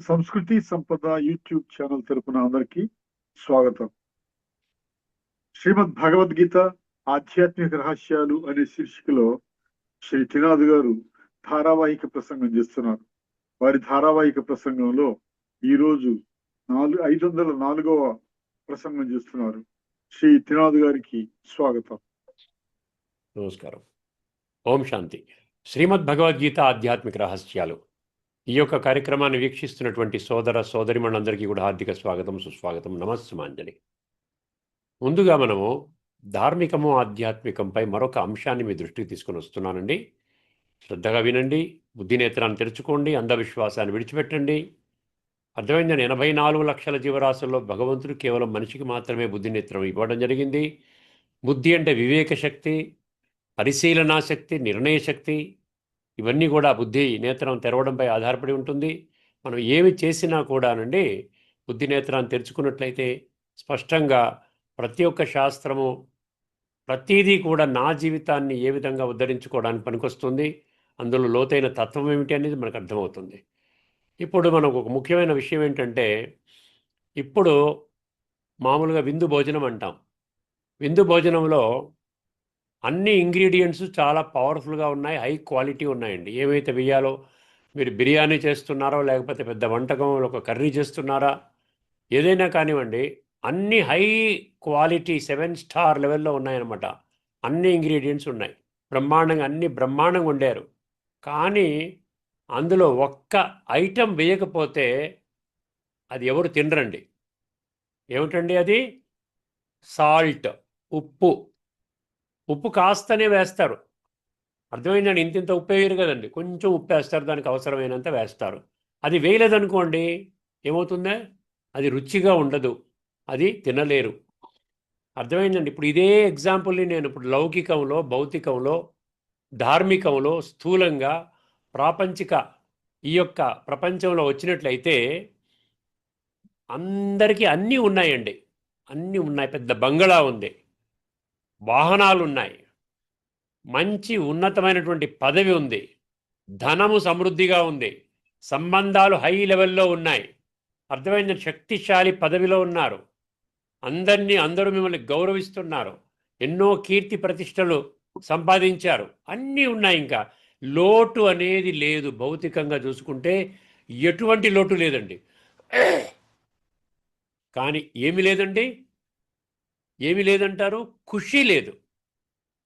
సంస్కృతి సంపద YouTube channel తరపున అందరికీ స్వాగతం. శ్రీమద్ భగవద్గీత ఆధ్యాత్మిక రహస్యాలు అనే శీర్షికలో శ్రీ త్రినాథ్ గారు ధారావాహిక ప్రసంగం చేస్తున్నారు. వారి ధారావాహిక ప్రసంగంలో ఈరోజు 504వ ప్రసంగం చేస్తున్నారు. శ్రీ త్రినాథ్ గారికి స్వాగతం. నమస్కారం. ఓం శాంతి. శ్రీమద్ భగవద్గీత ఆధ్యాత్మిక రహస్యాలు ఈ యొక్క కార్యక్రమాన్ని వీక్షిస్తున్నటువంటి సోదర సోదరిమణులందరికీ కూడా హార్దిక స్వాగతం, సుస్వాగతం, నమస్సుమాంజలి. ముందుగా మనము ధార్మికము ఆధ్యాత్మికంపై మరొక అంశాన్ని మీ దృష్టికి తీసుకొని వస్తున్నానండి. శ్రద్ధగా వినండి, బుద్ధినేత్రాన్ని తెరుచుకోండి, అంధవిశ్వాసాన్ని విడిచిపెట్టండి. అర్థమైందని 84 లక్షల జీవరాశుల్లో భగవంతుడు కేవలం మనిషికి మాత్రమే బుద్ధినేత్రం ఇవ్వడం జరిగింది. బుద్ధి అంటే వివేక శక్తి, పరిశీలనా శక్తి, నిర్ణయ శక్తి, ఇవన్నీ కూడా బుద్ధి నేత్రం తెరవడంపై ఆధారపడి ఉంటుంది. మనం ఏమి చేసినా కూడానండి బుద్ధి నేత్రాన్ని తెరుచుకున్నట్లయితే స్పష్టంగా ప్రతి ఒక్క శాస్త్రము ప్రతిదీ కూడా నా జీవితాన్ని ఏ విధంగా ఉద్ధరించుకోవడానికి పనికొస్తుంది, అందులో లోతైన తత్వం ఏమిటి అనేది మనకు అర్థమవుతుంది. ఇప్పుడు మనకు ఒక ముఖ్యమైన విషయం ఏంటంటే, ఇప్పుడు మామూలుగా విందు భోజనం అంటాం. విందు భోజనంలో అన్ని ఇంగ్రీడియంట్స్ చాలా పవర్ఫుల్గా ఉన్నాయి, హై క్వాలిటీ ఉన్నాయండి. ఏమైతే వేయాలో, మీరు బిర్యానీ చేస్తున్నారో లేకపోతే పెద్ద వంటకం ఒక కర్రీ చేస్తున్నారా, ఏదైనా కానివ్వండి, అన్ని హై క్వాలిటీ 7 స్టార్ లెవెల్లో ఉన్నాయన్నమాట. అన్ని ఇంగ్రీడియంట్స్ ఉన్నాయి, బ్రహ్మాండంగా అన్ని బ్రహ్మాండంగా వండారు. కానీ అందులో ఒక్క ఐటెం వేయకపోతే అది ఎవరు తినరండి. ఏమిటండి అది? సాల్ట్, ఉప్పు. ఉప్పు కాస్తనే వేస్తారు. అర్థమైందండి? ఇంత ఉప్పు వేయరు కదండి, కొంచెం ఉప్పు వేస్తారు, దానికి అవసరమైనంత వేస్తారు. అది వేయలేదనుకోండి ఏమవుతుందే, అది రుచిగా ఉండదు, అది తినలేరు. అర్థమైందండి? ఇప్పుడు ఇదే ఎగ్జాంపుల్ని నేను ఇప్పుడు లౌకికంలో, భౌతికంలో, ధార్మికంలో, స్థూలంగా ప్రాపంచిక ఈ యొక్క ప్రపంచంలో వచ్చినట్లయితే అందరికీ అన్నీ ఉన్నాయండి. అన్నీ ఉన్నాయి. పెద్ద బంగళా ఉంది, వాహనాలు ఉన్నాయి, మంచి ఉన్నతమైనటువంటి పదవి ఉంది, ధనము సమృద్ధిగా ఉంది, సంబంధాలు హై లెవెల్లో ఉన్నాయి, అర్థమైన శక్తిశాలి పదవిలో ఉన్నారు, అందరూ మిమ్మల్ని గౌరవిస్తున్నారు, ఎన్నో కీర్తి ప్రతిష్టలు సంపాదించారు, అన్నీ ఉన్నాయి. ఇంకా లోటు అనేది లేదు. భౌతికంగా చూసుకుంటే ఎటువంటి లోటు లేదండి. కానీ ఏమి లేదండి, ఏమి లేదంటారు? ఖుషి లేదు.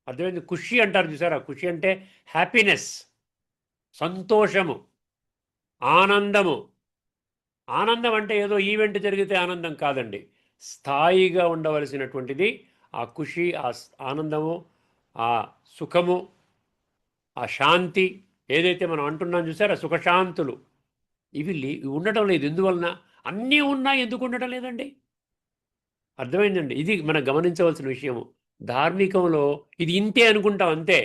అర్థమైంది? ఖుషి అంటారు చూసారా? ఖుషి అంటే హ్యాపీనెస్, సంతోషము, ఆనందము. ఆనందం అంటే ఏదో ఈవెంట్ జరిగితే ఆనందం కాదండి, స్థాయిగా ఉండవలసినటువంటిది ఆ ఖుషి, ఆ ఆనందము, ఆ సుఖము, ఆ శాంతి. ఏదైతే మనం అంటున్నాం చూసారా, సుఖశాంతులు, ఇవి ఉండటం లేదు. ఎందువలన? అన్నీ ఉన్నాయి, ఎందుకు ఉండటం లేదండి? అర్థమైందండి? ఇది మనం గమనించవలసిన విషయము. ధార్మికంలో ఇది ఇంతే అనుకుంటాం, అంతే.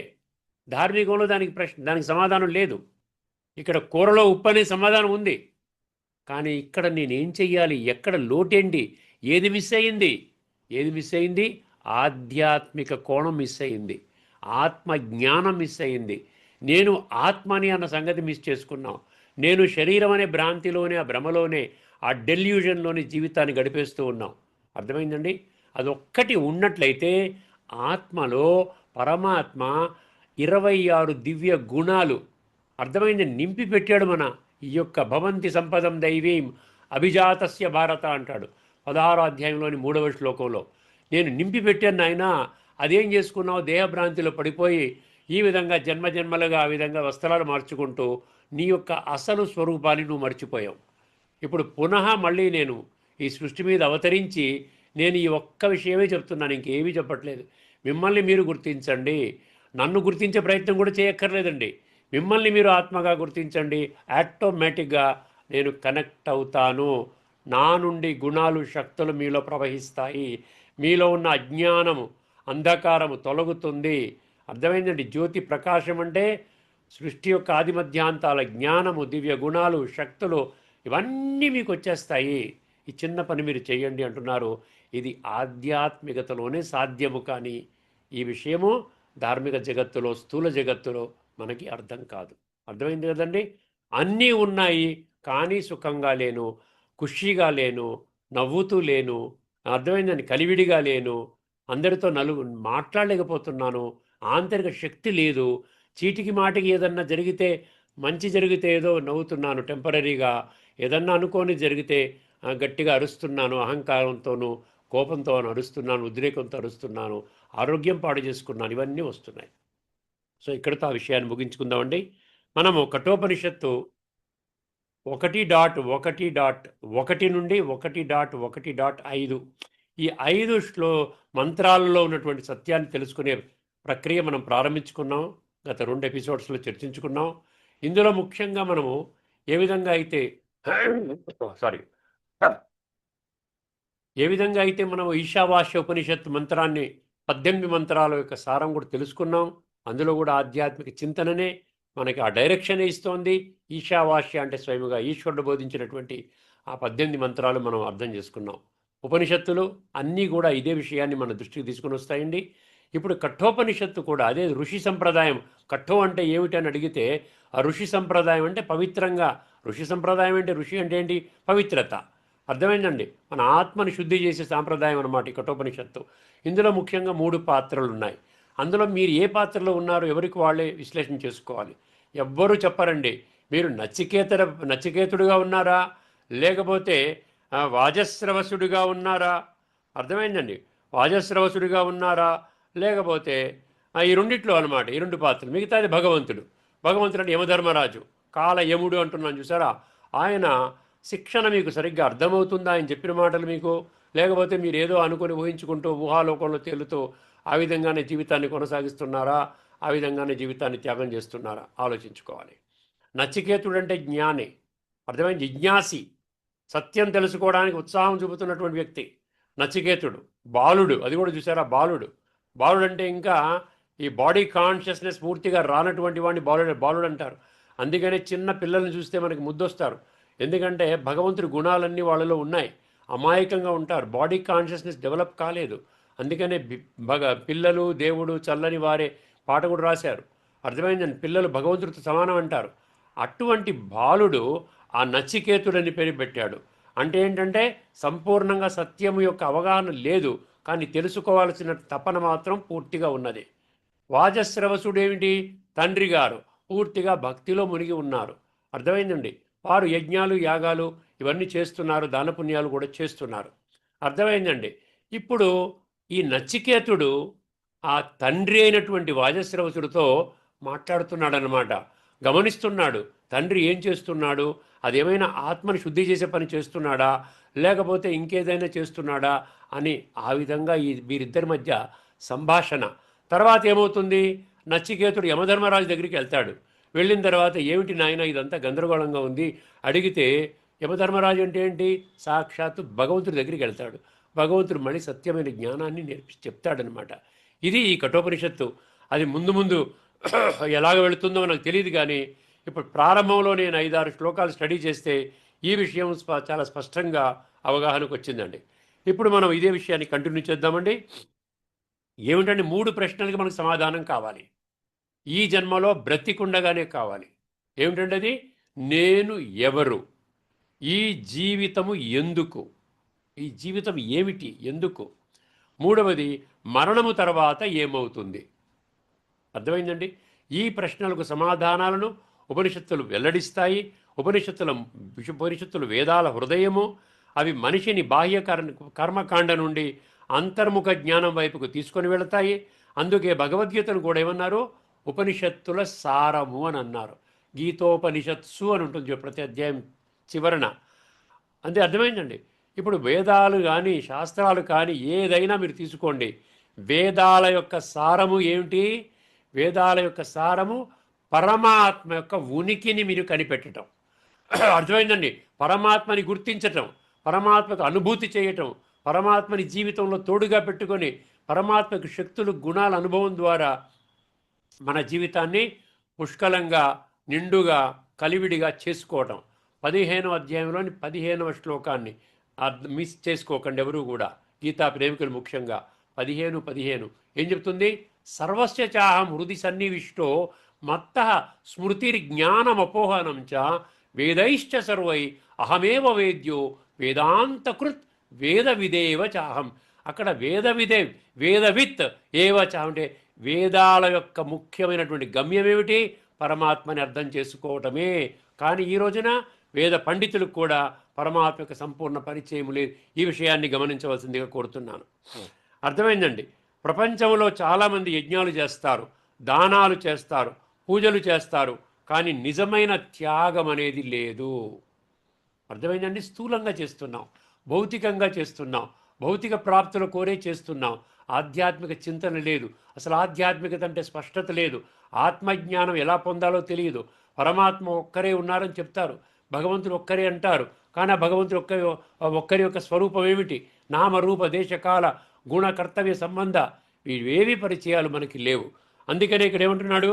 ధార్మికంలో దానికి సమాధానం లేదు. ఇక్కడ కూరలో ఉప్పు అనే సమాధానం ఉంది, కానీ ఇక్కడ నేనేం చెయ్యాలి, ఎక్కడ లోటేంటి, ఏది మిస్ అయింది? ఏది మిస్ అయింది? ఆధ్యాత్మిక కోణం మిస్ అయింది, ఆత్మ జ్ఞానం మిస్ అయింది. నేను ఆత్మని అన్న సంగతి మిస్ చేసుకున్నాం. నేను శరీరం అనే భ్రాంతిలోనే, ఆ భ్రమలోనే, ఆ డెల్యూజన్లోని జీవితాన్ని గడిపేస్తూ ఉన్నాం. అర్థమైందండి? అదొక్కటి ఉన్నట్లయితే ఆత్మలో పరమాత్మ 26 దివ్య గుణాలు, అర్థమైంది, నింపి పెట్టాడు. మన ఈ యొక్క భవంతి సంపదం దైవీం అభిజాతస్య భారత అంటాడు 16వ అధ్యాయంలోని 3వ శ్లోకంలో. నేను నింపి పెట్టాను నాయన, అదేం చేసుకున్నావు? దేహభ్రాంతిలో పడిపోయి ఈ విధంగా జన్మజన్మలుగా ఆ విధంగా వస్త్రాలు మార్చుకుంటూ నీ యొక్క అసలు స్వరూపాన్ని నువ్వు మర్చిపోయావు. ఇప్పుడు పునః మళ్ళీ నేను ఈ సృష్టి మీద అవతరించి నేను ఈ ఒక్క విషయమే చెప్తున్నాను, ఇంకేమీ చెప్పట్లేదు. మిమ్మల్ని మీరు గుర్తించండి, నన్ను గుర్తించే ప్రయత్నం కూడా చేయక్కర్లేదండి. మిమ్మల్ని మీరు ఆత్మగా గుర్తించండి, ఆటోమేటిక్గా నేను కనెక్ట్ అవుతాను. నా నుండి గుణాలు, శక్తులు మీలో ప్రవహిస్తాయి. మీలో ఉన్న అజ్ఞానము, అంధకారము తొలగుతుంది. అర్థమైందండి? జ్యోతి ప్రకాశం అంటే సృష్టి యొక్క ఆదిమధ్యాంతాల జ్ఞానము, దివ్య గుణాలు, శక్తులు, ఇవన్నీ మీకు వచ్చేస్తాయి. ఈ చిన్న పని మీరు చేయండి అంటున్నారు. ఇది ఆధ్యాత్మికతలోనే సాధ్యము, కానీ ఈ విషయము ధార్మిక జగత్తులో, స్థూల జగత్తులో మనకి అర్థం కాదు. అర్థమైంది కదండి? అన్నీ ఉన్నాయి, కానీ సుఖంగా లేను, ఖుషీగా లేను, నవ్వుతూ లేను, అర్థమైందని కలివిడిగా లేను, అందరితో మాట్లాడలేకపోతున్నాను, ఆంతరిక శక్తి లేదు, చీటికి మాటికి ఏదన్నా జరిగితే మంచి జరిగితే ఏదో నవ్వుతున్నాను టెంపరీగా, ఏదన్నా అనుకోని జరిగితే గట్టిగా అరుస్తున్నాను, అహంకారంతోనూ కోపంతో అరుస్తున్నాను, ఉద్రేకంతో అరుస్తున్నాను, ఆరోగ్యం పాడు చేసుకున్నాను, ఇవన్నీ వస్తున్నాయి. సో ఇక్కడితో ఆ విషయాన్ని ముగించుకుందామండి. మనము కఠోపనిషత్తు 1.1.1 నుండి 1.1.5 ఈ 5 మంత్రాలలో ఉన్నటువంటి సత్యాన్ని తెలుసుకునే ప్రక్రియ మనం ప్రారంభించుకున్నాం. గత 2 ఎపిసోడ్స్లో చర్చించుకున్నాం. ఇందులో ముఖ్యంగా మనము ఏ విధంగా అయితే మనం ఈశావాస్య ఉపనిషత్తు మంత్రాన్ని 18 మంత్రాల యొక్క సారం కూడా తెలుసుకున్నాం. అందులో కూడా ఆధ్యాత్మిక చింతననే మనకి ఆ డైరెక్షన్ ఇస్తోంది. ఈశావాస్య అంటే స్వయముగా ఈశ్వరుడు బోధించినటువంటి ఆ 18 మంత్రాలు మనం అర్థం చేసుకున్నాం. ఉపనిషత్తులు అన్నీ కూడా ఇదే విషయాన్ని మన దృష్టికి తీసుకుని వస్తాయండి. ఇప్పుడు కఠోపనిషత్తు కూడా అదే ఋషి సంప్రదాయం. కఠో అంటే ఏమిటి అని అడిగితే ఆ ఋషి సంప్రదాయం అంటే పవిత్రంగా, ఋషి సంప్రదాయం అంటే ఋషి అంటే ఏంటి? పవిత్రత. అర్థమైందండి. మన ఆత్మని శుద్ధి చేసే సాంప్రదాయం అన్నమాట ఈ కఠోపనిషత్తు. ఇందులో ముఖ్యంగా 3 పాత్రలు ఉన్నాయి. అందులో మీరు ఏ పాత్రలో ఉన్నారో ఎవరికి వాళ్ళే విశ్లేషణ చేసుకోవాలి. ఎవ్వరూ చెప్పరండి. మీరు నచికేతుడిగా ఉన్నారా, లేకపోతే వాజస్రవసుడిగా ఉన్నారా? అర్థమైందండి. వాజస్రవసుడిగా ఉన్నారా, లేకపోతే ఈ రెండిట్లో అనమాట, ఈ 2 పాత్రలు. మిగతాది భగవంతుడు. భగవంతుడు అంటే యమధర్మరాజు, కాల యముడు అంటున్నాను చూసారా, ఆయన శిక్షణ మీకు సరిగ్గా అర్థమవుతుందా ఆయన చెప్పిన మాటలు మీకు, లేకపోతే మీరు ఏదో అనుకుని ఊహించుకుంటూ ఊహాలోకంలో తేలుతూ ఆ విధంగానే జీవితాన్ని కొనసాగిస్తున్నారా, ఆ విధంగానే జీవితాన్ని త్యాగం చేస్తున్నారా ఆలోచించుకోవాలి. నచికేతుడు అంటే జ్ఞాని, అర్థమైన జిజ్ఞాసి, సత్యం తెలుసుకోవడానికి ఉత్సాహం చూపుతున్నటువంటి వ్యక్తి నచికేతుడు. బాలుడు, అది కూడా చూసారా, బాలుడు అంటే ఇంకా ఈ బాడీ కాన్షియస్నెస్ పూర్తిగా రానటువంటి వాడిని బాలుడు అంటారు. అందుకనే చిన్న పిల్లల్ని చూస్తే మనకి ముద్దొస్తారు. ఎందుకంటే భగవంతుడి గుణాలన్నీ వాళ్ళలో ఉన్నాయి. అమాయకంగా ఉంటారు, బాడీ కాన్షియస్నెస్ డెవలప్ కాలేదు. అందుకనే పిల్లలు దేవుడు చల్లని వారే పాట కూడా రాశారు. అర్థమైందని, పిల్లలు భగవంతుడితో సమానం అంటారు. అటువంటి బాలుడు ఆ నచికేతుడని పేరు పెట్టాడు. అంటే ఏంటంటే సంపూర్ణంగా సత్యము యొక్క అవగాహన లేదు, కానీ తెలుసుకోవాల్సిన తపన మాత్రం పూర్తిగా ఉన్నది. వాజస్రవసుడు ఏమిటి? తండ్రి గారు పూర్తిగా భక్తిలో మునిగి ఉన్నారు. అర్థమైందండి. వారు యజ్ఞాలు యాగాలు ఇవన్నీ చేస్తున్నారు, దానపుణ్యాలు కూడా చేస్తున్నారు. అర్థమైందండి. ఇప్పుడు ఈ నచికేతుడు ఆ తండ్రి అయినటువంటి వాజస్రవసుడితో మాట్లాడుతున్నాడనమాట. గమనిస్తున్నాడు తండ్రి ఏం చేస్తున్నాడు, అదేమైనా ఆత్మని శుద్ధి చేసే పని చేస్తున్నాడా, లేకపోతే ఇంకేదైనా చేస్తున్నాడా అని ఆ విధంగా వీరిద్దరి మధ్య సంభాషణ. తర్వాత ఏమవుతుంది, నచికేతుడు యమధర్మరాజు దగ్గరికి వెళ్తాడు. వెళ్ళిన తర్వాత ఏమిటి నాయన ఇదంతా గందరగోళంగా ఉంది అడిగితే, యమధర్మరాజు అంటే ఏంటి? సాక్షాత్తు భగవంతుడి దగ్గరికి వెళ్తాడు. భగవంతుడు మళ్ళీ సత్యమైన జ్ఞానాన్ని చెప్తాడనమాట. ఇది ఈ కఠోపనిషత్తు. అది ముందు ఎలాగ వెళుతుందో నాకు తెలియదు, కానీ ఇప్పుడు ప్రారంభంలో నేను 5-6 శ్లోకాలు స్టడీ చేస్తే ఈ విషయం చాలా స్పష్టంగా అవగాహనకు వచ్చిందండి. ఇప్పుడు మనం ఇదే విషయాన్ని కంటిన్యూ చేద్దామండి. ఏమిటంటే 3 ప్రశ్నలకి మనకు సమాధానం కావాలి. ఈ జన్మలో బ్రతికుండగానే కావాలి. ఏమిటంటే అది, నేను ఎవరు, ఈ జీవితము ఎందుకు, ఈ జీవితం ఏమిటి, ఎందుకు, మూడవది మరణము తర్వాత ఏమవుతుంది. అర్థమైందండి. ఈ ప్రశ్నలకు సమాధానాలను ఉపనిషత్తులు వెల్లడిస్తాయి. ఉపనిషత్తులు వేదాల హృదయము. అవి మనిషిని బాహ్య కర్మకాండ నుండి అంతర్ముఖ జ్ఞానం వైపుకు తీసుకొని వెళతాయి. అందుకే భగవద్గీతను కూడా ఏమన్నారు? ఉపనిషత్తుల సారము అని అన్నారు. గీతోపనిషత్సు అని ఉంటుంది ప్రతి అధ్యాయం చివరన. అంతే, అర్థమైందండి. ఇప్పుడు వేదాలు కానీ శాస్త్రాలు కానీ ఏదైనా మీరు తీసుకోండి, వేదాల యొక్క సారము ఏమిటి? వేదాల యొక్క సారము పరమాత్మ యొక్క ఉనికిని మీరు కనిపెట్టడం. అర్థమైందండి. పరమాత్మని గుర్తించటం, పరమాత్మకు అనుభూతి చేయటం, పరమాత్మని జీవితంలో తోడుగా పెట్టుకొని పరమాత్మకు శక్తులు గుణాల అనుభవం ద్వారా మన జీవితాన్ని పుష్కలంగా నిండుగా కలివిడిగా చేసుకోవటం. 15వ అధ్యాయంలోని 15వ శ్లోకాన్ని మిస్ చేసుకోకండి ఎవరు కూడా, గీతా ప్రేమికులు ముఖ్యంగా. 15 ఏం చెప్తుంది? సర్వస్య చాహం హృది సన్నివిష్టో మత్తః స్మృతిర్జ్ఞానమపోహనం చ వేదైశ్చ సర్వై అహమేవ వేద్యో వేదాంతకృత్ వేద విదేవ చాహం. అక్కడ వేదవిత్ ఏవ చాహం అంటే వేదాల యొక్క ముఖ్యమైనటువంటి గమ్యం ఏమిటి? పరమాత్మని అర్థం చేసుకోవటమే. కానీ ఈ రోజున వేద పండితులకు కూడా పరమాత్మ యొక్క సంపూర్ణ పరిచయం లేదు. ఈ విషయాన్ని గమనించవలసిందిగా కోరుతున్నాను. అర్థమైందండి. ప్రపంచంలో చాలామంది యజ్ఞాలు చేస్తారు, దానాలు చేస్తారు, పూజలు చేస్తారు, కానీ నిజమైన త్యాగం అనేది లేదు. అర్థమైందండి. స్థూలంగా చేస్తున్నాం, భౌతికంగా చేస్తున్నాం, భౌతిక ప్రాప్తుల కోరే చేస్తున్నాం. ఆధ్యాత్మిక చింతన లేదు. అసలు ఆధ్యాత్మికత అంటే స్పష్టత లేదు. ఆత్మజ్ఞానం ఎలా పొందాలో తెలియదు. పరమాత్మ ఒక్కరే ఉన్నారని చెప్తారు, భగవంతుడు ఒక్కరే అంటారు, కానీ ఆ భగవంతుడు ఒక్కరి యొక్క స్వరూపం ఏమిటి? నామరూప దేశకాల గుణ కర్తవ్య సంబంధ ఇవేవి పరిచయాలు మనకి లేవు. అందుకనే ఇక్కడ ఏమంటున్నాడు,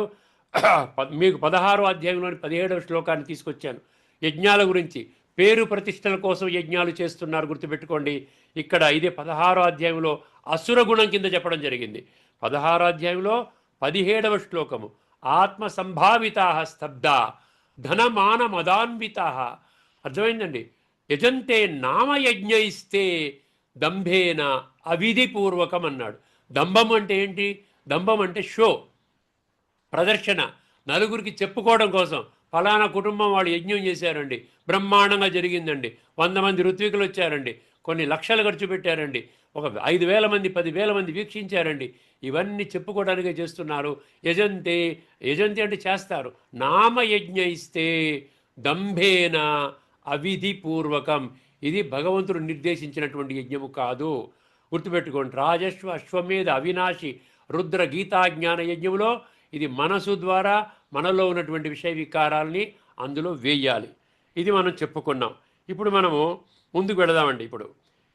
మీకు 16వ అధ్యాయంలోని 17వ శ్లోకాన్ని తీసుకొచ్చాను. యజ్ఞాల గురించి, పేరు ప్రతిష్టల కోసం యజ్ఞాలు చేస్తున్నారు, గుర్తుపెట్టుకోండి. ఇక్కడ ఇదే 16వ అధ్యాయంలో అసుర గుణం కింద చెప్పడం జరిగింది. 16వ అధ్యాయంలో 17వ శ్లోకము, ఆత్మ సంభావితా స్తబ్ద ధనమాన మదాన్వితా. అర్థమైందండి. యజంతే నామయజ్ఞయిస్తే దంభేన అవిధిపూర్వకం అన్నాడు. దంభం అంటే ఏంటి? దంభం అంటే షో, ప్రదర్శన, నలుగురికి చెప్పుకోవడం కోసం. ఫలానా కుటుంబం వాళ్ళు యజ్ఞం చేశారండి, బ్రహ్మాండంగా జరిగిందండి, 100 మంది ఋత్వికులు వచ్చారండి, కొన్ని లక్షలు ఖర్చు పెట్టారండి, ఒక 5,000 మంది 10,000 మంది వీక్షించారండి. ఇవన్నీ చెప్పుకోవడానికే చేస్తున్నారు. యజంతే అంటే చేస్తారు. నామయజ్ఞ ఇస్తే దంభేన అవిధిపూర్వకం. ఇది భగవంతుడు నిర్దేశించినటువంటి యజ్ఞము కాదు. గుర్తుపెట్టుకోండి. రాజశ్వ అశ్వమేధ అవినాశి రుద్ర గీతాజ్ఞాన యజ్ఞంలో ఇది మనసు ద్వారా మనలో ఉన్నటువంటి విషయ వికారాలని అందులో వేయాలి. ఇది మనం చెప్పుకున్నాం. ఇప్పుడు మనము ముందుకు వెళదామండి. ఇప్పుడు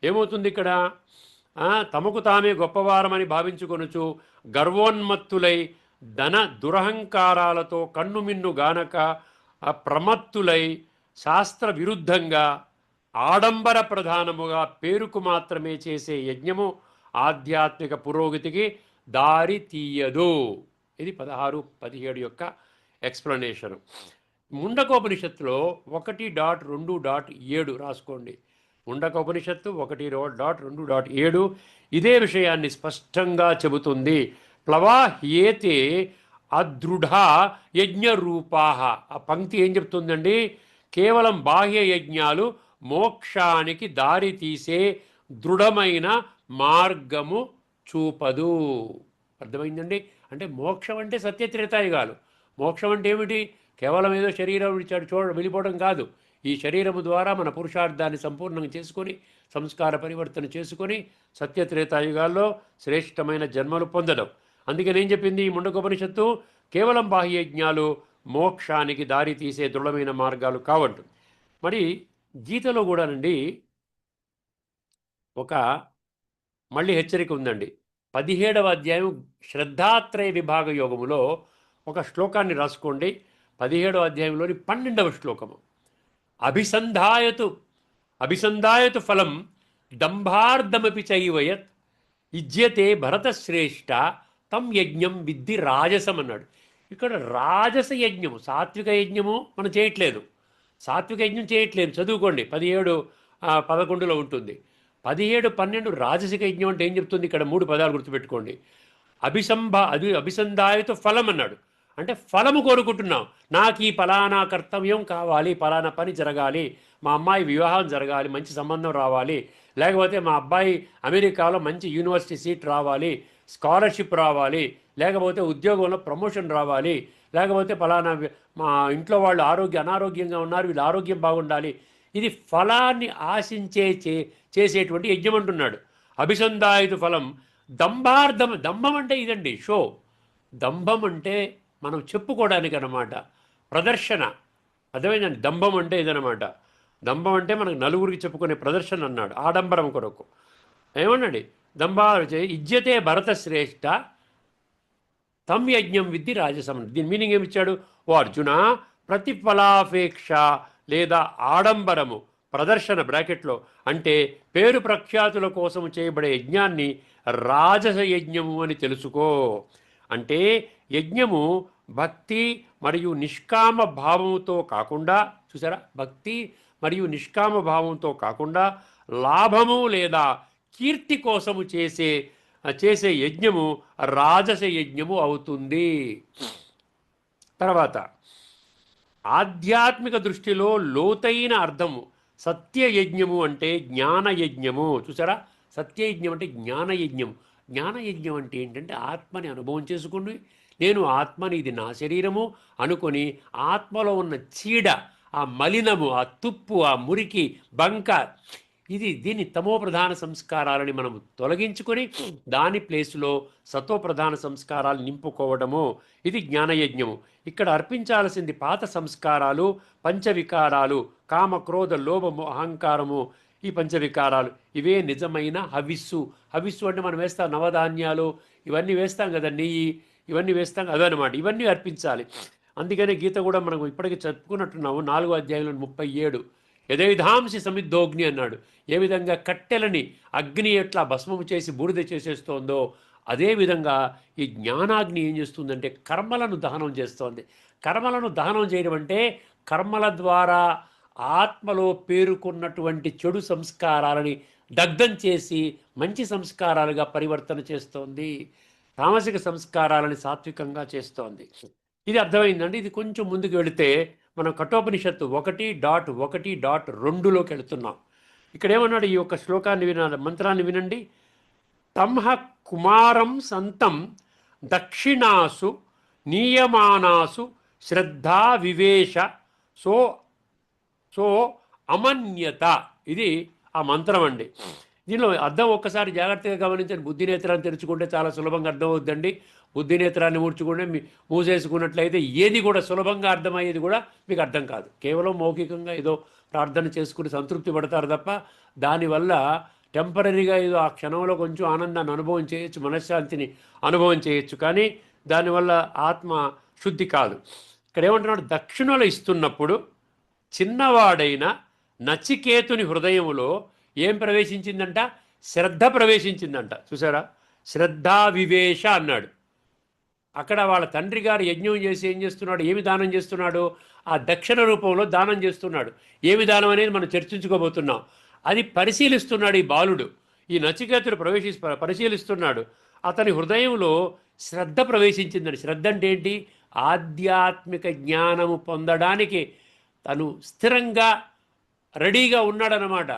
ఏమవుతుంది ఇక్కడ? తమకు తామే గొప్పవారమని భావించుకొనుచు గర్వోన్మత్తులై ధన దురహంకారాలతో కన్నుమిన్ను గానక ప్రమత్తులై శాస్త్ర విరుద్ధంగా ఆడంబర ప్రధానముగా పేరుకు మాత్రమే చేసే యజ్ఞము ఆధ్యాత్మిక పురోగతికి దారి తీయదు. ఇది 16-17 యొక్క ఎక్స్ప్లెనేషను. ముండకోపనిషత్తులో 1.2.7 రాసుకోండి. ముండకోపనిషత్తు 1.2.7 ఇదే విషయాన్ని స్పష్టంగా చెబుతుంది. ప్లవాహ్యేతే అదృఢ యజ్ఞరూపాహ. ఆ పంక్తి ఏం చెప్తుందండి? కేవలం బాహ్య యజ్ఞాలు మోక్షానికి దారి తీసే దృఢమైన మార్గము చూపదు. అర్థమైందండి. అంటే మోక్షం అంటే సత్యత్రేతాయుగాలు. మోక్షం అంటే ఏమిటి? కేవలం ఏదో శరీరం వెళ్ళిపోవడం కాదు. ఈ శరీరము ద్వారా మన పురుషార్థాన్ని సంపూర్ణంగా చేసుకొని సంస్కార పరివర్తన చేసుకొని సత్యత్రేతాయుగాల్లో శ్రేష్టమైన జన్మలు పొందడం. అందుకని ఏం చెప్పింది ఈ ముండకోపనిషత్తు? కేవలం బాహ్యజ్ఞాలు మోక్షానికి దారి తీసే దృఢమైన మార్గాలు కావంటుంది. మరి గీతలో కూడానండి ఒక మళ్ళీ హెచ్చరిక ఉందండి. 17వ అధ్యాయం శ్రద్ధాత్రయ విభాగ యోగములో ఒక శ్లోకాన్ని రాసుకోండి. 17వ అధ్యాయంలోని 12వ శ్లోకము. అభిసంధాయతు ఫలం దంభార్ధమపి చైవయత్ ఇజ్యతే భరతశ్రేష్ఠ తం యజ్ఞం విద్ధి రాజసం అన్నాడు. ఇక్కడ రాజస యజ్ఞము, సాత్విక యజ్ఞము మనం చేయట్లేదు. సాత్విక యజ్ఞం చేయట్లేదు. చదువుకోండి. 17-11లో ఉంటుంది. 17-12 రాజసిక యజ్ఞం అంటే ఏం చెప్తుంది? ఇక్కడ 3 పదాలు గుర్తుపెట్టుకోండి. అభిసంధాయతు ఫలం అన్నాడు. అంటే ఫలము కోరుకుంటున్నాం. నాకు ఈ ఫలానా కర్తవ్యం కావాలి, ఫలానా పని జరగాలి, మా అమ్మాయి వివాహం జరగాలి, మంచి సంబంధం రావాలి, లేకపోతే మా అబ్బాయి అమెరికాలో మంచి యూనివర్సిటీ సీట్ రావాలి, స్కాలర్షిప్ రావాలి, లేకపోతే ఉద్యోగంలో ప్రమోషన్ రావాలి, లేకపోతే ఫలానా మా ఇంట్లో వాళ్ళు అనారోగ్యంగా ఉన్నారు, వీళ్ళు ఆరోగ్యం బాగుండాలి. ఇది ఫలాన్ని ఆశించే చేసేటువంటి యజ్ఞం అంటున్నాడు. అభిసంధాయితు ఫలం దంభం అంటే ఇదండి, షో. దంభం అంటే మనం చెప్పుకోవడానికి అన్నమాట, ప్రదర్శన. అర్థమైందండి. దంభం అంటే ఇదనమాట. దంభం అంటే మనకు నలుగురికి చెప్పుకునే ప్రదర్శన అన్నాడు, ఆడంబరం కొరకు. ఏమన్నాడు? ఇజ్యతే భరతశ్రేష్ఠ తం యజ్ఞం విద్ధి రాజసం. దీని మీనింగ్ ఏమిచ్చాడు? ఓ అర్జున, ప్రతిఫలాపేక్ష లేదా ఆడంబరము, ప్రదర్శన బ్రాకెట్లో అంటే పేరు ప్రఖ్యాతుల కోసం చేయబడే యజ్ఞాన్ని రాజస యజ్ఞము అని తెలుసుకో. అంటే యజ్ఞము భక్తి మరియు నిష్కామ భావముతో కాకుండా, చూసారా, భక్తి మరియు నిష్కామ భావంతో కాకుండా లాభము లేదా కీర్తి కోసము చేసే యజ్ఞము రాజస యజ్ఞము అవుతుంది. తర్వాత ఆధ్యాత్మిక దృష్టిలో లోతైన అర్థము సత్యయజ్ఞము అంటే జ్ఞానయజ్ఞము. చూసారా, సత్యయజ్ఞం అంటే జ్ఞానయజ్ఞం. జ్ఞానయజ్ఞం అంటే ఏంటంటే ఆత్మని అనుభవం చేసుకుని నేను ఆత్మని, ఇది నా శరీరము అనుకొని ఆత్మలో ఉన్న చీడ, ఆ మలినము, ఆ తుప్పు, ఆ మురికి, బంక, దీన్ని తమో ప్రధాన సంస్కారాలని మనం తొలగించుకొని దాని ప్లేస్లో సతో ప్రధాన సంస్కారాలు నింపుకోవడము, ఇది జ్ఞానయజ్ఞము. ఇక్కడ అర్పించాల్సింది పాత సంస్కారాలు, పంచవికారాలు, కామ, క్రోధ, లోభము, అహంకారము, ఈ పంచవికారాలు, ఇవే నిజమైన హవిస్సు. హవిస్సు అంటే మనం వేస్తాం నవధాన్యాలు, ఇవన్నీ వేస్తాం కదా, నెయ్యి, ఇవన్నీ వేస్తాం అదనమాట, ఇవన్నీ అర్పించాలి. అందుకనే గీత కూడా మనం ఇప్పటికీ చెప్పుకున్నట్టున్నాము 4వ అధ్యాయంలో 37 యథైధాంసి సమిద్ధోగ్ని అన్నాడు. ఏ విధంగా కట్టెలని అగ్ని ఎట్లా భస్మము చేసి బూడిద చేసేస్తోందో అదేవిధంగా ఈ జ్ఞానాగ్ని ఏం చేస్తుందంటే కర్మలను దహనం చేస్తోంది. కర్మలను దహనం చేయడం అంటే కర్మల ద్వారా ఆత్మలో పేరుకున్నటువంటి చెడు సంస్కారాలని దగ్ధం చేసి మంచి సంస్కారాలుగా పరివర్తన చేస్తోంది. తామసిక సంస్కారాలని సాత్వికంగా చేస్తోంది. ఇది అర్థమైందండి. ఇది కొంచెం ముందుకు వెళితే మనం కఠోపనిషత్తు 1.1.2లోకి వెళుతున్నాం. ఇక్కడ ఏమన్నాడు, ఈ యొక్క శ్లోకాన్ని మంత్రాన్ని వినండి. తంహ కుమారం సంతం దక్షిణాసు నియమానాసు శ్రద్ధా వివేశ సో సో అమన్యత. ఇది ఆ మంత్రం అండి. దీనిలో అర్థం ఒక్కసారి జాగ్రత్తగా గమనించండి. బుద్ధి నేత్రాన్ని తెరుచుకుంటే చాలా సులభంగా అర్థమవుద్దండి. బుద్ధి నేత్రాన్ని మూసేసుకున్నట్లయితే ఏది కూడా సులభంగా అర్థమయ్యేది కూడా మీకు అర్థం కాదు. కేవలం మౌఖికంగా ఏదో ప్రార్థన చేసుకుని సంతృప్తి పడతారు తప్ప దానివల్ల టెంపరీగా ఏదో ఆ క్షణంలో కొంచెం ఆనందాన్ని అనుభవం చేయొచ్చు, మనశ్శాంతిని అనుభవం చేయొచ్చు, కానీ దానివల్ల ఆత్మ శుద్ధి కాదు. ఇక్కడ ఏమంటున్నాడు, దక్షిణలు ఇస్తున్నప్పుడు చిన్నవాడైన నచికేతుని హృదయములో ఏం ప్రవేశించిందంట, శ్రద్ధ ప్రవేశించిందంట. చూసారా, శ్రద్ధా వివేశ అన్నాడు. అక్కడ వాళ్ళ తండ్రి గారు యజ్ఞం చేసి ఏం చేస్తున్నాడు, ఏమి దానం చేస్తున్నాడు, ఆ దక్షిణ రూపంలో దానం చేస్తున్నాడు. ఏమి దానం అనేది మనం చర్చించుకోబోతున్నాం. అది పరిశీలిస్తున్నాడు ఈ బాలుడు. ఈ నచికేతుడు పరిశీలిస్తున్నాడు. అతని హృదయంలో శ్రద్ధ ప్రవేశించిందని. శ్రద్ధ అంటే ఏంటి, ఆధ్యాత్మిక జ్ఞానము పొందడానికి తను స్థిరంగా రెడీగా ఉన్నాడనమాట.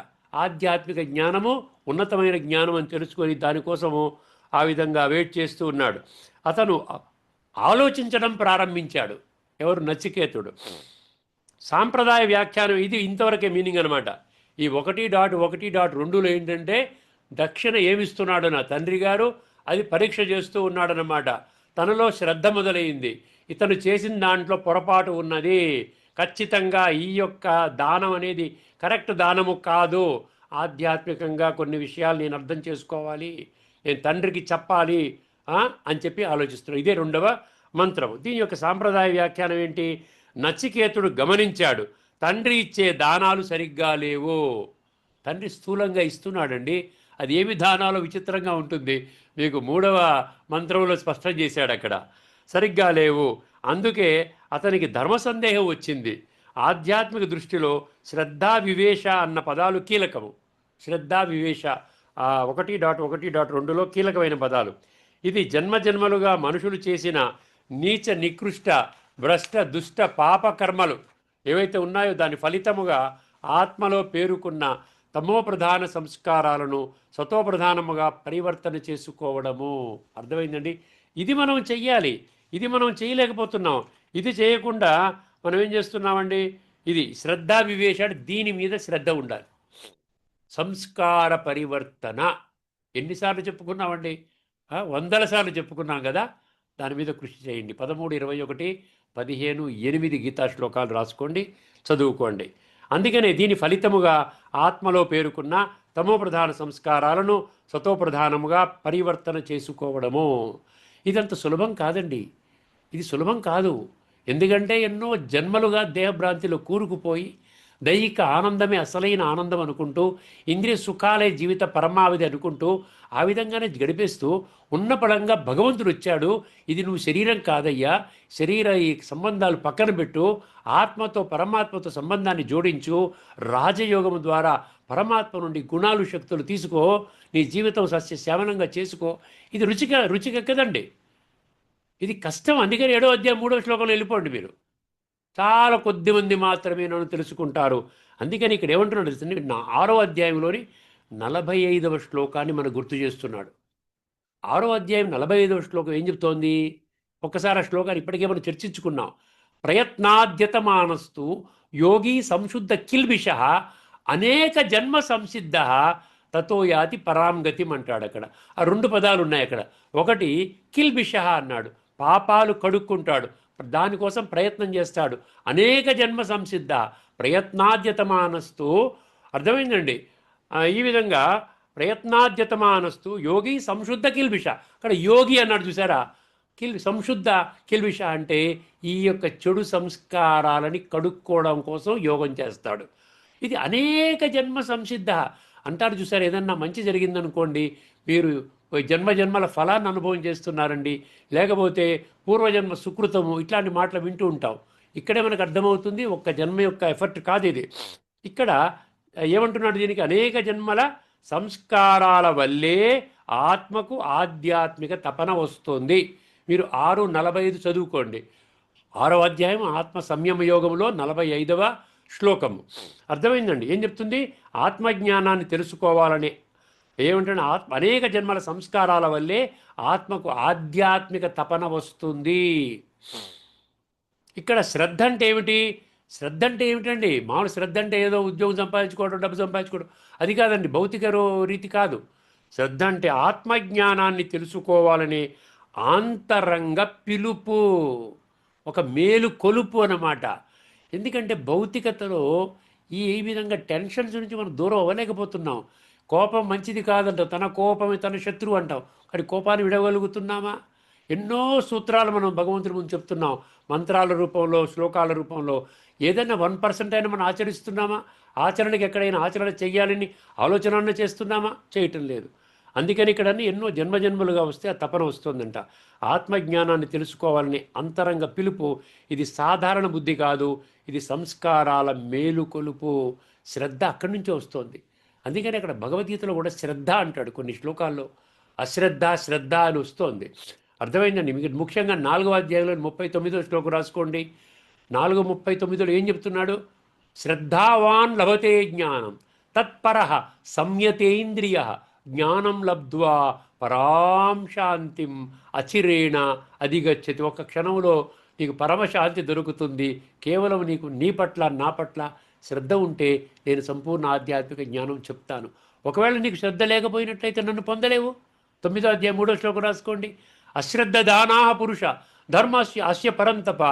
ఆధ్యాత్మిక జ్ఞానము ఉన్నతమైన జ్ఞానం అని తెలుసుకొని దానికోసము ఆ విధంగా వెయిట్ చేస్తూ ఉన్నాడు. అతను ఆలోచించడం ప్రారంభించాడు. ఎవరు, నచికేతుడు. సాంప్రదాయ వ్యాఖ్యానం ఇది ఇంతవరకే మీనింగ్ అనమాట. ఈ 1.1.2లో ఏంటంటే దక్షిణ ఏమిస్తున్నాడు నా తండ్రి గారు, అది పరీక్ష చేస్తూ ఉన్నాడనమాట. తనలో శ్రద్ధ మొదలైంది. ఇతను చేసిన దాంట్లో పొరపాటు ఉన్నది, ఖచ్చితంగా ఈ యొక్క దానం అనేది కరెక్ట్ దానము కాదు, ఆధ్యాత్మికంగా కొన్ని విషయాలు నేను అర్థం చేసుకోవాలి, నేను తండ్రికి చెప్పాలి అని చెప్పి ఆలోచిస్తున్నాడు. ఇదే 2వ మంత్రం. దీని యొక్క సాంప్రదాయ వ్యాఖ్యానం ఏంటి, నచికేతుడు గమనించాడు తండ్రి ఇచ్చే దానాలు సరిగ్గా లేవు. తండ్రి స్థూలంగా ఇస్తున్నాడండి, అది ఏమి దానాలో విచిత్రంగా ఉంటుంది. మీకు 3వ మంత్రంలో స్పష్టం చేశాడు, అక్కడ సరిగ్గా లేవు. అందుకే అతనికి ధర్మ సందేహం వచ్చింది. ఆధ్యాత్మిక దృష్టిలో శ్రద్ధా వివేశ అన్న పదాలు కీలకము. శ్రద్ధా వివేశ 1.1.2లో కీలకమైన పదాలు. ఇది జన్మజన్మలుగా మనుషులు చేసిన నీచ, నికృష్ట, భ్రష్ట, దుష్ట, పాప కర్మలు ఏవైతే ఉన్నాయో దాని ఫలితముగా ఆత్మలో పేరుకున్న తమోప్రధాన సంస్కారాలను సతోప్రధానముగా పరివర్తన చేసుకోవడము. అర్థమైందండి. ఇది మనం చెయ్యాలి. ఇది మనం చేయలేకపోతున్నాం. ఇది చేయకుండా మనం ఏం చేస్తున్నామండి, ఇది శ్రద్ధా వివేశ, దీని మీద శ్రద్ధ ఉండాలి. సంస్కార పరివర్తన ఎన్నిసార్లు చెప్పుకున్నామండి, 100 సార్లు చెప్పుకున్నాం కదా. దాని మీద కృషి చేయండి. 13, 21, 15, 8 గీతా శ్లోకాలు రాసుకోండి, చదువుకోండి. అందుకనే దీని ఫలితముగా ఆత్మలో పేరుకున్న తమోప్రధాన సంస్కారాలను సతోప్రధానముగా పరివర్తన చేసుకోవడము. ఇదంత సులభం కాదండి. ఇది సులభం కాదు. ఎందుకంటే ఎన్నో జన్మలుగా దేహభ్రాంతిలో కూరుకుపోయి దైహిక ఆనందమే అసలైన ఆనందం అనుకుంటూ, ఇంద్రియ సుఖాలే జీవిత పరమావధి అనుకుంటూ, ఆ విధంగానే గడిపేస్తూ ఉన్న పడంగా భగవంతుడు వచ్చాడు, ఇది నువ్వు శరీరం కాదయ్యా, శరీర ఈ సంబంధాలు పక్కన పెట్టు, ఆత్మతో పరమాత్మతో సంబంధాన్ని జోడించు, రాజయోగం ద్వారా పరమాత్మ నుండి గుణాలు శక్తులు తీసుకో, నీ జీవితం సస్యశ్యామలంగా చేసుకో. ఇది రుచికెక్కదండి, ఇది కష్టం. అందుకని 7వ అధ్యాయం 3వ శ్లోకంలో వెళ్ళిపోండి మీరు. చాలా కొద్ది మంది మాత్రమే నన్ను తెలుసుకుంటారు. అందుకని ఇక్కడ ఏమంటున్నాడు తెలుసండి, 6వ అధ్యాయంలోని 45వ శ్లోకాన్ని మనకు గుర్తు చేస్తున్నాడు. 6వ అధ్యాయం 45వ శ్లోకం ఏం చెప్తోంది? ఒక్కసారి ఆ శ్లోకాన్ని ఇప్పటికే మనం చర్చించుకున్నాం. ప్రయత్నాద్యతమానస్తు యోగి సంశుద్ధ కిల్బిష అనేక జన్మ సంసిద్ధ తతో యాతి పరాంగతిం అంటాడు. అక్కడ ఆ 2 పదాలు ఉన్నాయి అక్కడ. ఒకటి కిల్బిష అన్నాడు, పాపాలు కడుక్కుంటాడు, దానికోసం ప్రయత్నం చేస్తాడు. అనేక జన్మ సంసిద్ధ ప్రయత్నాద్యతమానస్తు, అర్థమైందండి? ఈ విధంగా ప్రయత్నాద్యతమానస్తు యోగి సంశుద్ధ కిల్బిష. అక్కడ యోగి అన్నాడు చూసారా, సంశుద్ధ కిల్బిష అంటే ఈ యొక్క చెడు సంస్కారాలని కడుక్కోవడం కోసం యోగం చేస్తాడు. ఇది అనేక జన్మ సంసిద్ధ అంటారు చూసారు. ఏదన్నా మంచి జరిగిందనుకోండి, మీరు జన్మజన్మల ఫలాన్ని అనుభవం చేస్తున్నారండి, లేకపోతే పూర్వజన్మ సుకృతము, ఇట్లాంటి మాటలు వింటూ ఉంటాం. ఇక్కడే మనకు అర్థమవుతుంది ఒక్క జన్మ యొక్క ఎఫర్ట్ కాదు ఇది. ఇక్కడ ఏమంటున్నాడు, దీనికి అనేక జన్మల సంస్కారాల వల్లే ఆత్మకు ఆధ్యాత్మిక తపన వస్తుంది. మీరు 6:45 చదువుకోండి. 6వ అధ్యాయం ఆత్మ సంయమ యోగంలో 45వ శ్లోకము. అర్థమైందండి ఏం చెప్తుంది? ఆత్మజ్ఞానాన్ని తెలుసుకోవాలని ఏమంటే అనేక జన్మల సంస్కారాల వల్లే ఆత్మకు ఆధ్యాత్మిక తపన వస్తుంది. ఇక్కడ శ్రద్ధ అంటే ఏమిటి? శ్రద్ధ అంటే ఏమిటండి? మామూలు శ్రద్ధ అంటే ఏదో ఉద్యోగం సంపాదించుకోవడం, డబ్బు సంపాదించుకోవడం, అది కాదండి, భౌతిక రీతి కాదు. శ్రద్ధ అంటే ఆత్మజ్ఞానాన్ని తెలుసుకోవాలనే ఆంతరంగ పిలుపు, ఒక మేలు కొలుపు అన్నమాట. ఎందుకంటే భౌతికతలో ఈ విధంగా టెన్షన్స్ నుంచి మనం దూరం అవ్వలేకపోతున్నాం. కోపం మంచిది కాదంటాం, తన కోపమే తన శత్రువు అంటాం, కానీ కోపాన్ని విడవగలుగుతున్నామా? ఎన్నో సూత్రాలు మనం భగవంతుడి ముందు చెప్తున్నాం, మంత్రాల రూపంలో, శ్లోకాల రూపంలో. ఏదైనా 1% అయినా మనం ఆచరిస్తున్నామా? ఆచరణకి ఎక్కడైనా ఆచరణ చెయ్యాలని ఆలోచన చేస్తున్నామా? చేయటం లేదు. అందుకని ఇక్కడ ఎన్నో జన్మజన్మలుగా వస్తే ఆ తపన వస్తుందంట. ఆత్మజ్ఞానాన్ని తెలుసుకోవాలని అంతరంగ పిలుపు. ఇది సాధారణ బుద్ధి కాదు, ఇది సంస్కారాల మేలుకొలుపు. శ్రద్ధ అక్కడి నుంచే వస్తుంది. అందుకని అక్కడ భగవద్గీతలో కూడా శ్రద్ధ అంటాడు కొన్ని శ్లోకాల్లో, అశ్రద్ధ శ్రద్ధ అని వస్తోంది. అర్థమైందండి మీకు? ముఖ్యంగా 4వ అధ్యాయంలో 39వ శ్లోకం రాసుకోండి. 4:39లో ఏం చెప్తున్నాడు? శ్రద్ధావాన్ లభతే జ్ఞానం తత్పర సంయతేంద్రియ జ్ఞానం లబ్ధ్వా పరాం శాంతిం అచిరేణ అధిగచ్చతి. ఒక క్షణంలో నీకు పరమశాంతి దొరుకుతుంది. కేవలం నీకు నీ పట్ల నా పట్ల శ్రద్ధ ఉంటే నేను సంపూర్ణ ఆధ్యాత్మిక జ్ఞానం చెప్తాను. ఒకవేళ నీకు శ్రద్ధ లేకపోయినట్లయితే నన్ను పొందలేవు. 9వ అధ్యాయం 3వ శ్లోకం రాసుకోండి. అశ్రద్ధ దానా పురుష ధర్మస్య అస్య పరంతప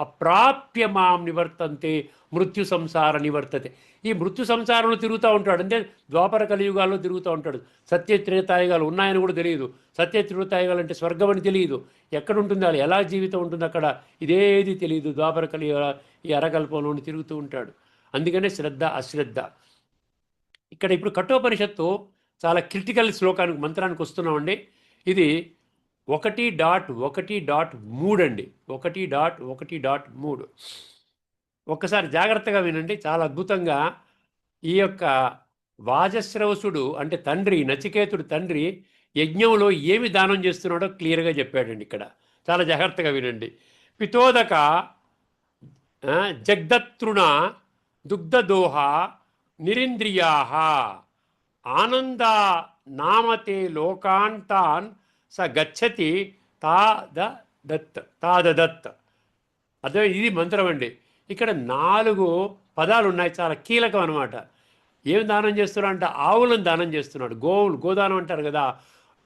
అప్రాప్య మాం నివర్తంతే మృత్యు సంసార నివర్తతే. ఈ మృత్యు సంసారంలో తిరుగుతూ ఉంటాడు, అంటే ద్వాపర కలియుగాల్లో తిరుగుతూ ఉంటాడు. సత్యత్రేతాయుగాలు ఉన్నాయని కూడా తెలియదు. సత్యత్రేతాయుగాలు అంటే స్వర్గం అని తెలియదు, ఎక్కడుంటుంది అది, ఎలా జీవితం ఉంటుంది అక్కడ, ఇదేది తెలియదు. ద్వాపర కలియుగ ఈ అరకల్పంలోని తిరుగుతూ ఉంటాడు. అందుకనే శ్రద్ధ అశ్రద్ధ. ఇక్కడ ఇప్పుడు కఠోపనిషత్తు చాలా క్రిటికల్ శ్లోకానికి మంత్రానికి వస్తున్నామండి. ఇది 1.1.3 అండి. 1.1.3 ఒక్కసారి జాగ్రత్తగా వినండి. చాలా అద్భుతంగా ఈ యొక్క వాజశ్రవసుడు అంటే తండ్రి, నచికేతుడు తండ్రి యజ్ఞంలో ఏమి దానం చేస్తున్నాడో క్లియర్గా చెప్పాడండి. ఇక్కడ చాలా జాగ్రత్తగా వినండి. పితోదక జగ్దతృణ దుగ్ధదోహ నిరింద్రియా ఆనంద నామతే లోకాంతాన్ స గచ్చతి తాదదత్. అదే ఇది మంత్రం అండి. ఇక్కడ 4 పదాలు ఉన్నాయి, చాలా కీలకం అనమాట. ఏం దానం చేస్తున్నాడు అంటే ఆవులను దానం చేస్తున్నాడు. గోదానం అంటారు కదా,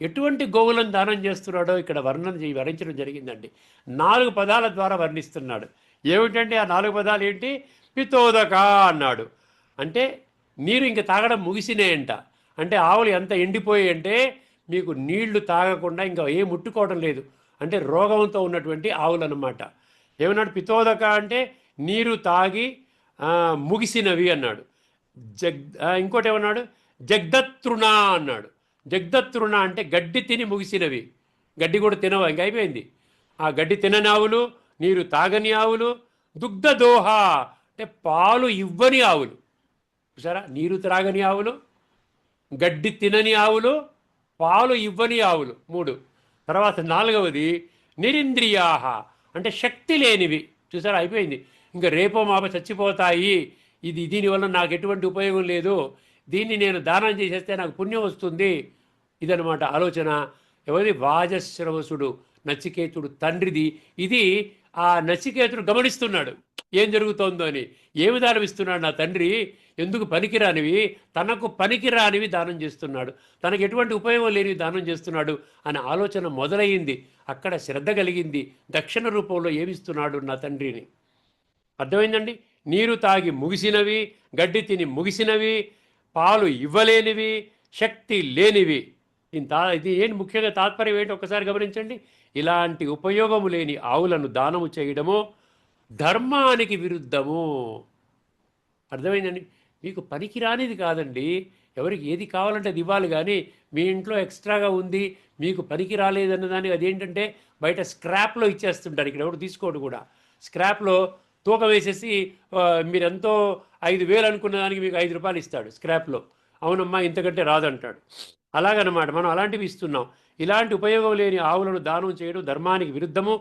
ఎటువంటి గోవులను దానం చేస్తున్నాడో ఇక్కడ వర్ణించడం జరిగిందండి. 4 పదాల ద్వారా వర్ణిస్తున్నాడు. ఏమిటంటే ఆ 4 పదాలు ఏంటి? పితోదక అన్నాడు అంటే నీరు ఇంక తాగడం ముగిసినాయంట. అంటే ఆవులు ఎంత ఎండిపోయాయి అంటే మీకు నీళ్లు తాగకుండా ఇంకా ఏం ముట్టుకోవడం లేదు, అంటే రోగంతో ఉన్నటువంటి ఆవులు అన్నమాట. ఏమన్నాడు? పితోదక అంటే నీరు తాగి ముగిసినవి అన్నాడు. ఇంకోటి ఏమన్నాడు, జగ్దతృణ అన్నాడు. జగ్దతృణ అంటే గడ్డి తిని ముగిసినవి. గడ్డి కూడా తినవా, ఇంక అయిపోయింది. ఆ గడ్డి తినని ఆవులు, నీరు తాగని ఆవులు, దుగ్ధదోహ అంటే పాలు ఇవ్వని ఆవులు. చూసారా, నీరు త్రాగని ఆవులు, గడ్డి తినని ఆవులు, పాలు ఇవ్వని ఆవులు 3. తర్వాత 4వది నిరింద్రియాహ అంటే శక్తి లేనివి. చూసారా, అయిపోయింది. ఇంకా రేపో మాప చచ్చిపోతాయి, దీనివల్ల నాకు ఎటువంటి ఉపయోగం లేదు, దీన్ని నేను దానం చేసేస్తే నాకు పుణ్యం వస్తుంది, ఇదనమాట ఆలోచన. ఎవరి? వాజశ్రవసుడు, నచికేతుడు తండ్రిది. ఇది ఆ నచికేతుడు గమనిస్తున్నాడు ఏం జరుగుతోందో అని. ఏమి దానం ఇస్తున్నాడు నా తండ్రి, ఎందుకు పనికిరానివి, తనకు పనికిరానివి దానం చేస్తున్నాడు, తనకు ఎటువంటి ఉపయోగం లేనివి దానం చేస్తున్నాడు అనే ఆలోచన మొదలయ్యింది. అక్కడ శ్రద్ధ కలిగింది, దక్షిణ రూపంలో ఏమిస్తున్నాడు నా తండ్రిని. అర్థమైందండి. నీరు తాగి ముగిసినవి, గడ్డి తిని ముగిసినవి, పాలు ఇవ్వలేనివి, శక్తి లేనివి. ఇది ఏంటి ముఖ్యంగా తాత్పర్యం ఏంటి ఒకసారి గమనించండి. ఇలాంటి ఉపయోగము లేని ఆవులను దానము చేయడము ధర్మానికి విరుద్ధము. అర్థమైందండి. మీకు పనికిరానిది కాదండి, ఎవరికి ఏది కావాలంటే అది ఇవ్వాలి. కానీ మీ ఇంట్లో ఎక్స్ట్రాగా ఉంది, మీకు పనికి రాలేదన్న దానికి అదేంటంటే బయట స్క్రాప్లో ఇచ్చేస్తుంటారు. ఇక్కడ ఎవరు తీసుకోడు కూడా. స్క్రాప్లో తూకం వేసేసి మీరు ఎంతో 5,000 అనుకున్న దానికి మీకు 5 రూపాయలు ఇస్తాడు స్క్రాప్లో. అవునమ్మా ఇంతకంటే రాదంటాడు. అలాగనమాట, మనం అలాంటివి ఇస్తున్నాం. ఇలాంటి ఉపయోగం లేని ఆవులను దానం చేయడం ధర్మానికి విరుద్ధము.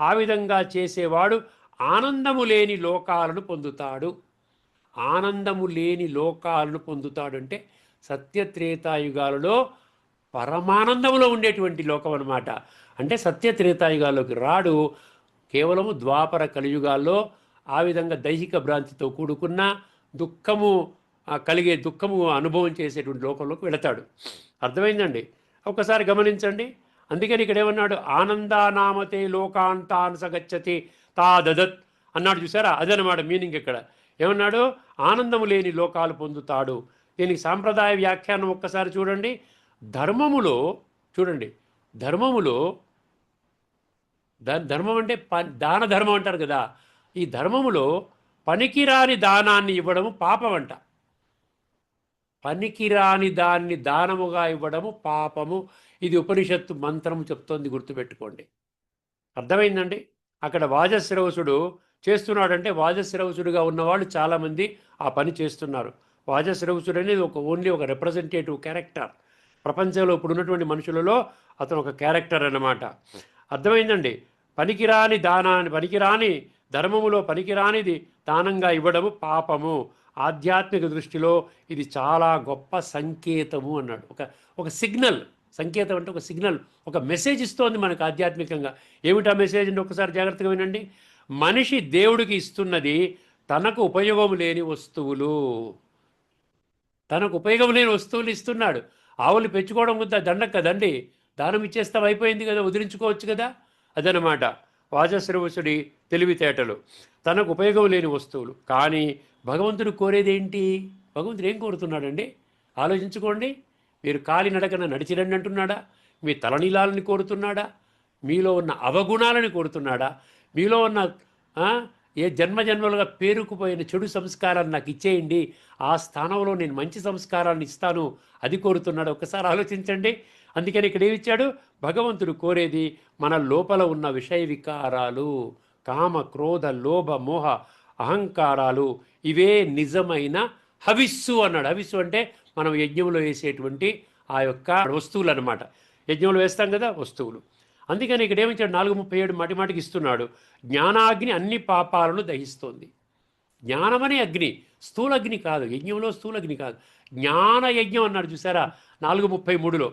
ఆ విధంగా చేసేవాడు ఆనందము లేని లోకాలను పొందుతాడు. ఆనందము లేని లోకాలను పొందుతాడు అంటే సత్యత్రేతాయుగాలలో పరమానందములో ఉండేటువంటి లోకం అన్నమాట. అంటే సత్యత్రేతాయుగాల్లోకి రాడు, కేవలము ద్వాపర కలియుగాల్లో ఆ విధంగా దైహిక భ్రాంతితో కూడుకున్న దుఃఖము కలిగే దుఃఖము అనుభవం చేసేటువంటి లోకంలోకి వెళతాడు. అర్థమైందండి. ఒకసారి గమనించండి. అందుకని ఇక్కడ ఏమన్నాడు, ఆనందానామతే లోకాంతాన్ సగచ్చతి తాదదత్ అన్నాడు. చూసారా, అదనమాట మీనింగ్. ఇక్కడ ఏమన్నాడు, ఆనందము లేని లోకాలు పొందుతాడు. దీనికి సాంప్రదాయ వ్యాఖ్యానం ఒక్కసారి చూడండి. ధర్మములో చూడండి, ధర్మములో ధర్మం అంటే దాన ధర్మం అంటారు కదా. ఈ ధర్మములో పనికిరాని దానాన్ని ఇవ్వడము పాపం అంట. పనికిరాని దాన్ని దానముగా ఇవ్వడము పాపము. ఇది ఉపనిషత్తు మంత్రము చెప్తోంది, గుర్తుపెట్టుకోండి. అర్థమైందండి. అక్కడ వాజశ్రవసుడు చేస్తున్నాడంటే వాజశ్రవసుడుగా ఉన్నవాళ్ళు చాలామంది ఆ పని చేస్తున్నారు. వాజశ్రవసుడు అనేది ఓన్లీ ఒక రిప్రజెంటేటివ్ క్యారెక్టర్. ప్రపంచంలో ఇప్పుడు ఉన్నటువంటి మనుషులలో అతను ఒక క్యారెక్టర్ అన్నమాట. అర్థమైందండి. పనికిరాని దానాన్ని, పనికిరాని ధర్మములో పనికిరానిది దానంగా ఇవ్వడము పాపము. ఆధ్యాత్మిక దృష్టిలో ఇది చాలా గొప్ప సంకేతము అన్నాడు. ఒక సిగ్నల్. సంకేతం అంటే ఒక సిగ్నల్, ఒక మెసేజ్ ఇస్తోంది మనకు ఆధ్యాత్మికంగా. ఏమిటా మెసేజ్ అంటే ఒకసారి జాగ్రత్తగా వినండి. మనిషి దేవుడికి ఇస్తున్నది తనకు ఉపయోగం లేని వస్తువులు. తనకు ఉపయోగం లేని వస్తువులు ఇస్తున్నాడు. ఆవులు పెంచుకోవడం గురించి దండక కదండి, దానం ఇచ్చేస్తాం అయిపోయింది కదా, వదిలించుకోవచ్చు కదా. అదనమాట వాజశ్రవసుడి తెలివితేటలు. తనకు ఉపయోగం లేని వస్తువులు. కానీ భగవంతుడు కోరేదేంటి? భగవంతుడు ఏం కోరుతున్నాడండి? ఆలోచించుకోండి. మీరు కాలినడకన నడిచిరండి అంటున్నాడా? మీ తలనీలాలని కోరుతున్నాడా? మీలో ఉన్న అవగుణాలని కోరుతున్నాడా? మీలో ఉన్న ఏ జన్మజన్మలుగా పేరుకుపోయిన చెడు సంస్కారాన్ని నాకు ఇచ్చేయండి, ఆ స్థానంలో నేను మంచి సంస్కారాన్ని ఇస్తాను, అది కోరుతున్నాడు. ఒకసారి ఆలోచించండి. అందుకని ఇక్కడ ఏమిచ్చాడు? భగవంతుడు కోరేది మన లోపల ఉన్న విషయ వికారాలు, కామ క్రోధ లోభ మోహ అహంకారాలు. ఇవే నిజమైన హవిస్సు అన్నాడు. హవిస్సు అంటే మనం యజ్ఞంలో వేసేటువంటి ఆ యొక్క వస్తువులు అన్నమాట. యజ్ఞంలో వేస్తాం కదా వస్తువులు. అందుకని ఇక్కడ ఏమిచ్చాడు? 4:37 మాటిమాటికి ఇస్తున్నాడు. జ్ఞానాగ్ని అన్ని పాపాలను దహిస్తోంది. జ్ఞానమనే అగ్ని, స్థూల అగ్ని కాదు. యజ్ఞంలో స్థూల అగ్ని కాదు, జ్ఞాన యజ్ఞం అన్నాడు. చూసారా 4:33లో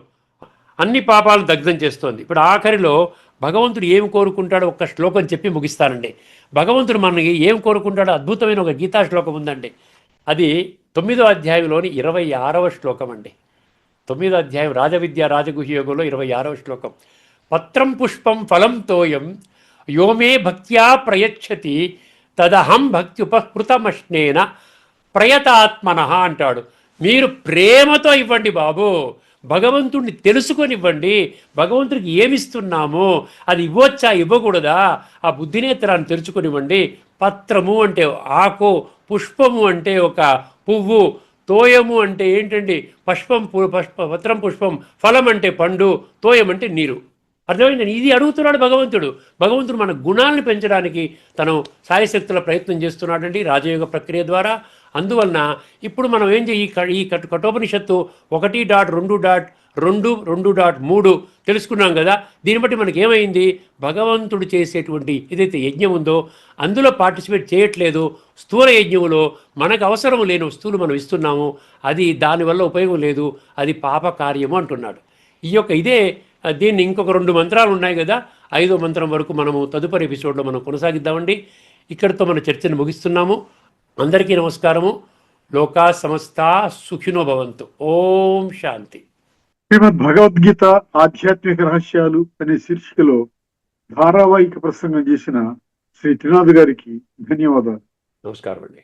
అన్ని పాపాలను దగ్ధం చేస్తోంది. ఇప్పుడు ఆఖరిలో భగవంతుడు ఏం కోరుకుంటాడో ఒక్క శ్లోకం చెప్పి ముగిస్తానండి. భగవంతుడు మనకి ఏం కోరుకుంటాడో అద్భుతమైన ఒక గీతా శ్లోకం ఉందండి. అది 9వ అధ్యాయంలోని 26వ శ్లోకం అండి. 9వ అధ్యాయం రాజవిద్య రాజగుహ్యయోగంలో 26వ శ్లోకం. పత్రం పుష్పం ఫలం తోయం యోమే భక్త్యా ప్రయచ్చతి తదహం భక్తి ఉపకృతమష్నేన ప్రయతాత్మన అంటాడు. మీరు ప్రేమతో ఇవ్వండి బాబు, భగవంతుడిని తెలుసుకొనివ్వండి. భగవంతుడికి ఏమిస్తున్నామో అది ఇవ్వచ్చా ఇవ్వకూడదా, ఆ బుద్ధినేత్రాన్ని తెరుచుకొనివ్వండి. పత్రము అంటే ఆకు, పుష్పము అంటే ఒక పువ్వు, తోయము అంటే ఏంటండి పత్రం పుష్పం, ఫలం అంటే పండు, తోయం అంటే నీరు. అర్థమైందండి. ఇది అడుగుతున్నాడు భగవంతుడు. భగవంతుడు మన గుణాలను పెంచడానికి తను సాయశక్తుల ప్రయత్నం చేస్తున్నాడండి రాజయోగ ప్రక్రియ ద్వారా. అందువలన ఇప్పుడు మనం ఏం చేయి ఈ కఠోపనిషత్తు 1.2.2.2.3 తెలుసుకున్నాం కదా. దీన్ని బట్టి మనకి ఏమైంది, భగవంతుడు చేసేటువంటి ఏదైతే యజ్ఞం ఉందో అందులో పార్టిసిపేట్ చేయట్లేదు. స్థూల యజ్ఞంలో మనకు అవసరం లేని వస్తువులు మనం ఇస్తున్నాము, అది దానివల్ల ఉపయోగం లేదు, అది పాప కార్యము అంటున్నాడు. దీన్ని ఇంకొక 2 మంత్రాలు ఉన్నాయి కదా, 5వ మంత్రం వరకు మనము తదుపరి ఎపిసోడ్లో మనం కొనసాగిద్దామండి. ఇక్కడితో మన చర్చను ముగిస్తున్నాము. అందరికీ నమస్కారము. లోకా సమస్తా సుఖినో భవంతు. ఓం శాంతి. శ్రీమద్ భగవద్గీత ఆధ్యాత్మిక రహస్యాలు అనే శీర్షికలో ధారావాహిక ప్రసంగం చేసిన శ్రీ త్రినాథ్ గారికి ధన్యవాదాలు. నమస్కారం అండి.